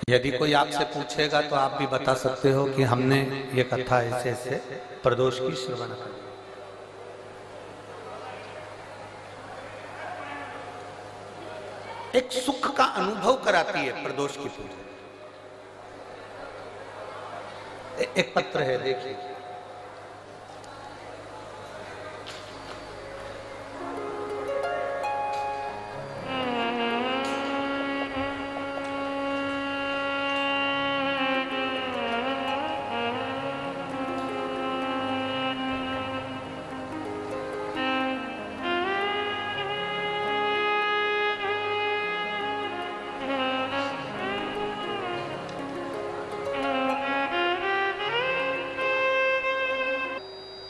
यदि कोई आपसे पूछेगा तो आप भी बता सकते हो कि हमने ये कथा ऐसे ऐसे प्रदोष की श्रवण कर। एक सुख का अनुभव कराती है प्रदोष की पूजा। एक पत्र है, देखिए।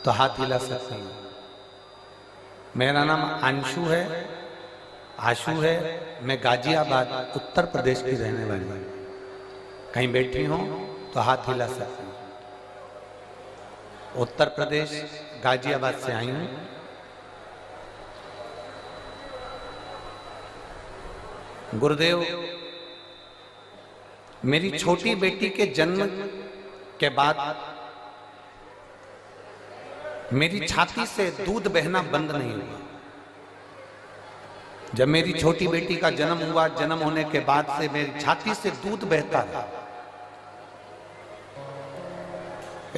तो हाथ हिला सकते हैं। मेरा नाम अंशु है, आशु है। मैं गाजियाबाद उत्तर प्रदेश की रहने वाली हूँ। कहीं बैठी हो तो हाथ हिला सकते हैं। उत्तर प्रदेश गाजियाबाद से आई हूँ। गुरुदेव, मेरी छोटी बेटी के जन्म के बाद मेरी छाती से दूध बहना बंद नहीं हुआ। जब मेरी छोटी बेटी का जन्म हुआ, जन्म होने के बाद से मेरी छाती से दूध बहता रहा।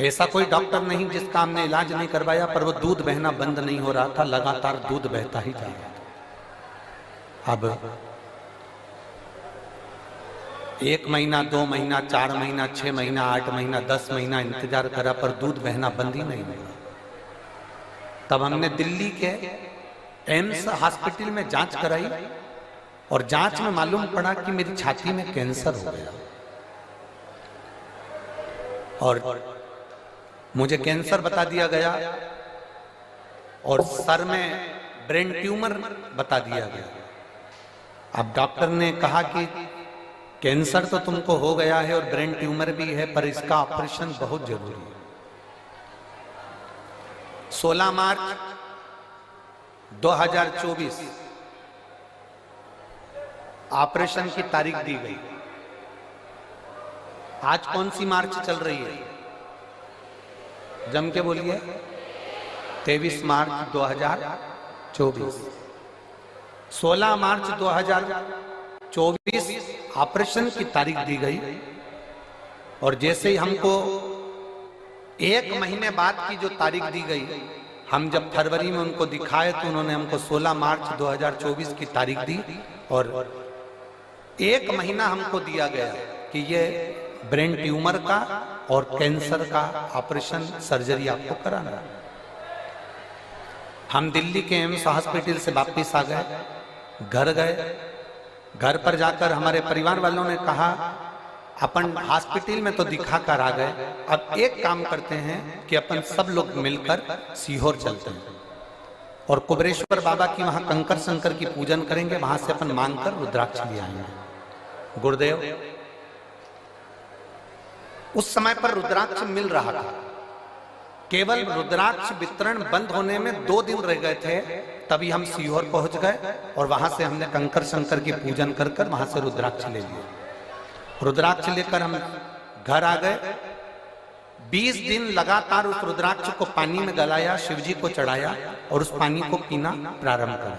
ऐसा कोई डॉक्टर नहीं जिसका हमने इलाज नहीं करवाया, पर वो दूध बहना बंद नहीं हो रहा था, लगातार दूध बहता ही जा रहा था। अब 1 महीना, 2 महीना, 4 महीना, 6 महीना, 8 महीना, 10 महीना इंतजार करा, पर दूध बहना बंद ही नहीं हुआ। तब हमने दिल्ली के एम्स हॉस्पिटल में जांच कराई और जांच में मालूम पड़ा कि मेरी छाती में कैंसर हो गया और मुझे कैंसर बता दिया गया और सर में ब्रेन ट्यूमर बता दिया गया। अब डॉक्टर ने कहा कि कैंसर तो तुमको हो गया है और ब्रेन ट्यूमर भी है, पर इसका ऑपरेशन बहुत जरूरी है। 16 मार्च 2024 ऑपरेशन की तारीख दी गई। आज कौन सी मार्च चल रही है? जम के बोलिए। 23 मार्च 2024। 16 मार्च 2024 ऑपरेशन की तारीख दी गई और जैसे ही हमको 1 महीने बाद की जो तारीख दी गई, हम जब फरवरी में उनको दिखाए तो उन्होंने हमको 16 मार्च 2024 की तारीख दी और 1 महीना हमको दिया गया कि ये ब्रेन ट्यूमर का और कैंसर का ऑपरेशन सर्जरी आपको कराना है। हम दिल्ली के एम्स हॉस्पिटल से वापिस आ गए, घर गए। घर पर जाकर हमारे परिवार वालों ने कहा, अपन हॉस्पिटल में तो दिखा कर आ गए, अब एक काम करते हैं कि अपन सब लोग मिलकर सीहोर चलते हैं और कुबरेश्वर बाबा की वहां कंकर शंकर की पूजन करेंगे, वहां से अपन मांगकर रुद्राक्ष ले आएंगे। गुरुदेव, उस समय पर रुद्राक्ष मिल रहा था। केवल रुद्राक्ष वितरण बंद होने में 2 दिन रह गए थे, तभी हम सीहोर पहुंच गए और वहां से हमने कंकर शंकर की पूजन कर कर वहां से रुद्राक्ष ले लिया। रुद्राक्ष लेकर हम घर आ गए। 20 दिन लगातार उस रुद्राक्ष को पानी में गलाया, शिवजी को चढ़ाया और उस पानी को पीना प्रारंभ करा।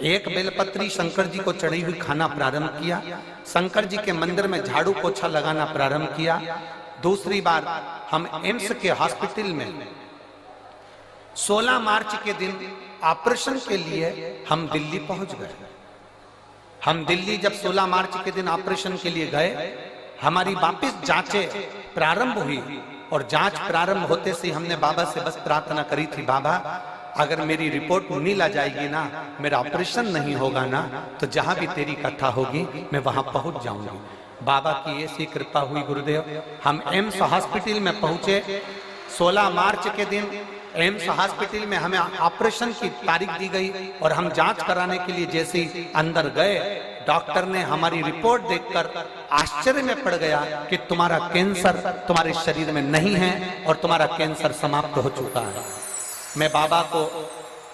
एक बेलपत्री शंकर जी को चढ़ी हुई खाना प्रारंभ किया। शंकर जी के मंदिर में झाड़ू पोछा लगाना प्रारंभ किया। दूसरी बार हम एम्स के हॉस्पिटल में 16 मार्च के दिन ऑपरेशन के लिए हम दिल्ली पहुंच गए। हम दिल्ली जब 16 मार्च के दिन ऑपरेशन के लिए गए, हमारी वापिस जांचें प्रारंभ हुई और जांच प्रारंभ होते से हमने बाबा से बस प्रार्थना करी थी, बाबा अगर मेरी रिपोर्ट नील आ जाएगी ना, मेरा ऑपरेशन नहीं होगा ना, तो जहां भी तेरी कथा होगी मैं वहां पहुंच जाऊंगी। बाबा की ऐसी कृपा हुई गुरुदेव। हम एम्स हॉस्पिटल में पहुंचे 16 मार्च के दिन। एम्स हॉस्पिटल में हमें ऑपरेशन की तारीख दी गई और हम जांच कराने के लिए जैसे ही अंदर गए, डॉक्टर ने हमारी रिपोर्ट देखकर आश्चर्य में पड़ गया कि तुम्हारा कैंसर तुम्हारे शरीर में नहीं है और तुम्हारा कैंसर समाप्त हो चुका है। मैं बाबा को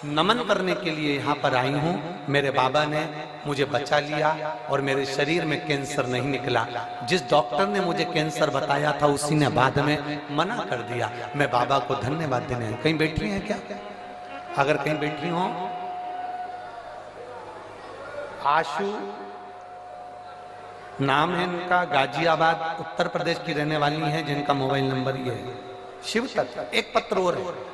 नमन करने के लिए यहाँ पर आई हूँ। मेरे बाबा ने मुझे बचा लिया और मेरे शरीर में कैंसर नहीं निकला। जिस डॉक्टर ने मुझे कैंसर बताया था उसी ने बाद में मना कर दिया। मैं बाबा को धन्यवाद देने आई। कहीं बैठी हैं क्या? अगर कहीं बैठी हो, आशु नाम है इनका, गाजियाबाद उत्तर प्रदेश की रहने वाली हैं, जिनका मोबाइल नंबर ये है। शिव तत्व एक पत्र और है।